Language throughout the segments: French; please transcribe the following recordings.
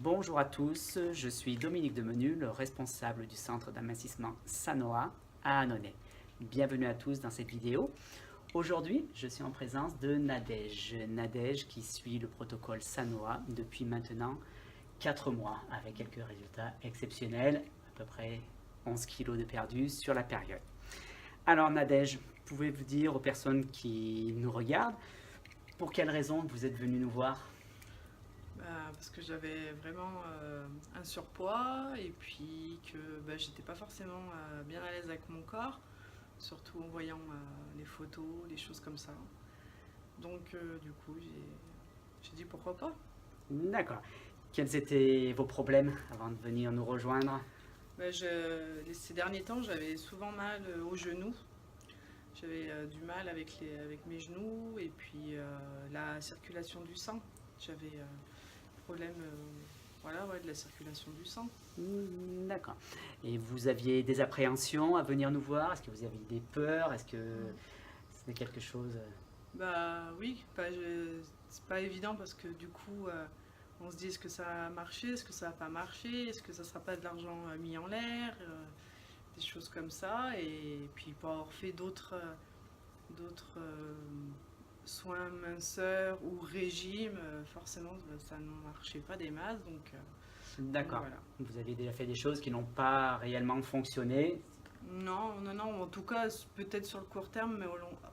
Bonjour à tous, je suis Dominique Demenu, le responsable du centre d'amincissement Sanoa à Annonay. Bienvenue à tous dans cette vidéo. Aujourd'hui, je suis en présence de Nadège. Nadège qui suit le protocole Sanoa depuis maintenant 4 mois avec quelques résultats exceptionnels, à peu près 11 kilos de perdu sur la période. Alors Nadège, pouvez-vous dire aux personnes qui nous regardent pour quelles raisons vous êtes venu nous voir? Parce que j'avais vraiment un surpoids et puis que j'étais pas forcément bien à l'aise avec mon corps, surtout en voyant les photos, les choses comme ça. Donc du coup j'ai dit pourquoi pas. D'accord. Quels étaient vos problèmes avant de venir nous rejoindre? Ces derniers temps j'avais souvent mal aux genoux. J'avais du mal avec mes genoux et puis la circulation du sang. J'avais problème de la circulation du sang. D'accord. Et vous aviez des appréhensions à venir nous voir? Est-ce que vous aviez des peurs? Est-ce que c'était quelque chose... Bah oui, c'est pas évident parce que du coup on se dit est-ce que ça a marché, est-ce que ça n'a pas marché, est-ce que ça sera pas de l'argent mis en l'air, des choses comme ça. Et puis pour avoir fait d'autres soins minceurs ou régimes, forcément ça ne marchait pas des masses. Donc D'accord. voilà. Vous avez déjà fait des choses qui n'ont pas réellement fonctionné. Non, non, non, en tout cas peut-être sur le court terme, mais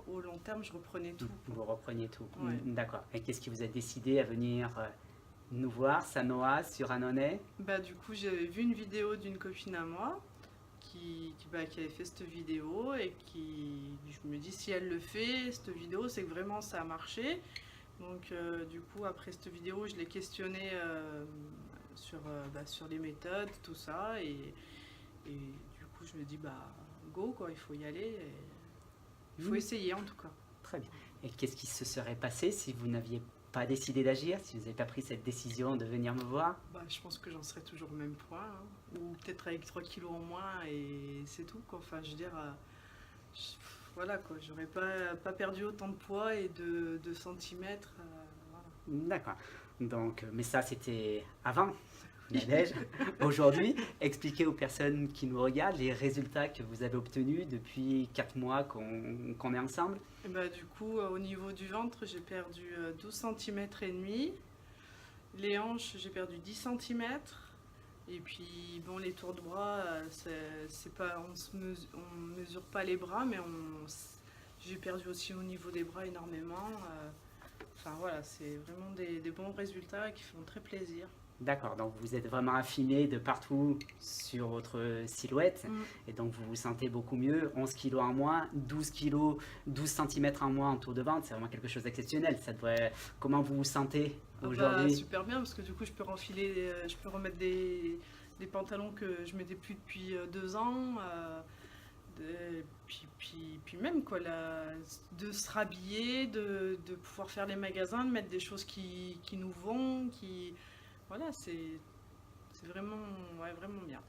au long terme je reprenais tout. Vous repreniez tout. Ouais. D'accord. Et qu'est-ce qui vous a décidé à venir nous voir, Sanoa, sur Annonay? Du coup j'avais vu une vidéo d'une copine à moi qui avait fait cette vidéo et je me dis si elle le fait, cette vidéo, c'est que vraiment ça a marché. Donc du coup après cette vidéo je l'ai questionnée sur les méthodes, tout ça, et du coup je me dis go quoi, il faut y aller, il faut essayer en tout cas. Très bien. Et qu'est-ce qui se serait passé si vous n'aviez pas décidé d'agir, si vous n'avez pas pris cette décision de venir me voir? Je pense que j'en serais toujours au même point, hein. Ou peut-être avec 3 kilos en moins et c'est tout quoi. Enfin je veux dire, voilà quoi, j'aurais pas perdu autant de poids et de centimètres. Voilà. D'accord. Donc, mais ça c'était avant, Nadège. Aujourd'hui, expliquez aux personnes qui nous regardent les résultats que vous avez obtenus depuis 4 mois qu'on est ensemble. Et du coup, au niveau du ventre, j'ai perdu 12 cm et demi. Les hanches, j'ai perdu 10 cm. Et puis, bon, les tours de bras, c'est pas, on mesure pas les bras, mais j'ai perdu aussi au niveau des bras énormément. Enfin voilà, c'est vraiment des bons résultats qui font très plaisir. D'accord, donc vous êtes vraiment affiné de partout sur votre silhouette et donc vous vous sentez beaucoup mieux. 11 kilos en moins, 12 kilos, 12 cm en moins en tour de ventre, c'est vraiment quelque chose d'exceptionnel. Comment vous vous sentez aujourd'hui? Super bien, parce que du coup je peux remettre des pantalons que je mettais plus depuis 2 ans. Puis même quoi, de se rhabiller, de pouvoir faire les magasins, de mettre des choses qui nous vont, voilà, c'est vraiment, vraiment bien.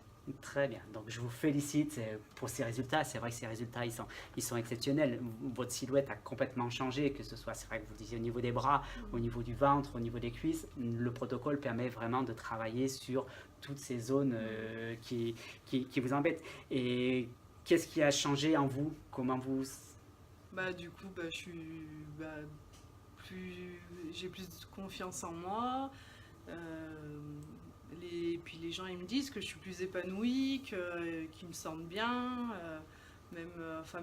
Très bien, donc je vous félicite pour ces résultats. C'est vrai que ces résultats ils sont exceptionnels. Votre silhouette a complètement changé, que ce soit, c'est vrai que vous disiez, au niveau des bras, au niveau du ventre, au niveau des cuisses. Le protocole permet vraiment de travailler sur toutes ces zones qui vous embêtent. Et qu'est-ce qui a changé en vous? Comment vous... Du coup, je suis j'ai plus de confiance en moi. Puis les gens ils me disent que je suis plus épanouie, qu'ils me sentent bien. Même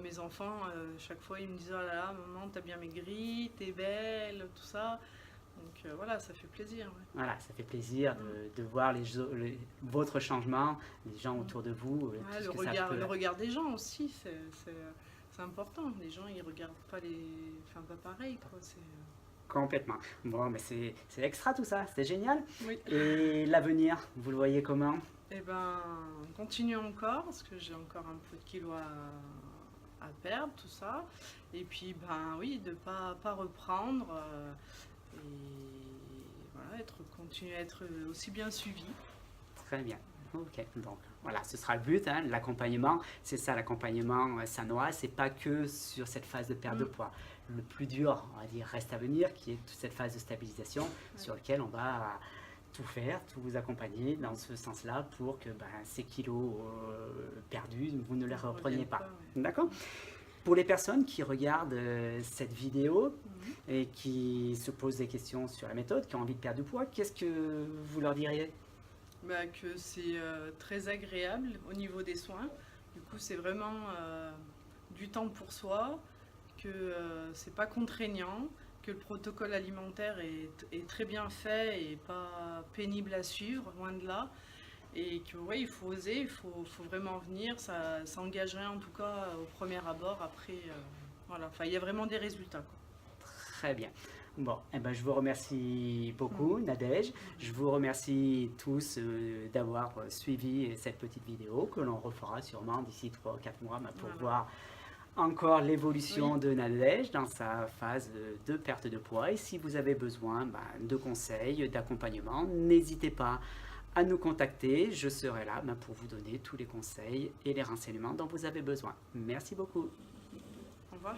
mes enfants, chaque fois ils me disent oh là là, maman, t'as bien maigri, t'es belle, tout ça. Donc voilà, ça fait plaisir. Ouais. Voilà, ça fait plaisir de voir votre changement, les gens autour de vous. Ouais, le regard des gens aussi, c'est important. Les gens ils regardent pas pas pareil quoi. Complètement. Bon, mais c'est extra tout ça, c'est génial. Oui. Et l'avenir, vous le voyez comment? On continue encore, parce que j'ai encore un peu de kilos à perdre, tout ça. Et puis, oui, de pas reprendre. Et voilà, continuer à être aussi bien suivi. Très bien. Ok, donc voilà, ce sera le but, hein, l'accompagnement. C'est ça, l'accompagnement Sanoa, c'est pas que sur cette phase de perte de poids. Le plus dur, on va dire, reste à venir, qui est toute cette phase de stabilisation sur laquelle on va tout faire, tout vous accompagner dans ce sens-là pour que ces kilos perdus, vous ne les repreniez pas. Ouais. D'accord? Pour les personnes qui regardent cette vidéo et qui se posent des questions sur la méthode, qui ont envie de perdre du poids, qu'est-ce que vous leur diriez? Que c'est très agréable au niveau des soins. Du coup, c'est vraiment du temps pour soi, que c'est pas contraignant, que le protocole alimentaire est très bien fait et pas pénible à suivre, loin de là. Et que ouais, il faut oser, il faut vraiment venir, ça engagerait en tout cas au premier abord. Après, voilà, enfin, il y a vraiment des résultats, quoi. Très bien. Bon, je vous remercie beaucoup, Nadège. Je vous remercie tous d'avoir suivi cette petite vidéo que l'on refera sûrement d'ici 3 ou 4 mois pour voir encore l'évolution de Nadège dans sa phase de perte de poids. Et si vous avez besoin de conseils, d'accompagnement, n'hésitez pas à nous contacter. Je serai là pour vous donner tous les conseils et les renseignements dont vous avez besoin. Merci beaucoup. Au revoir.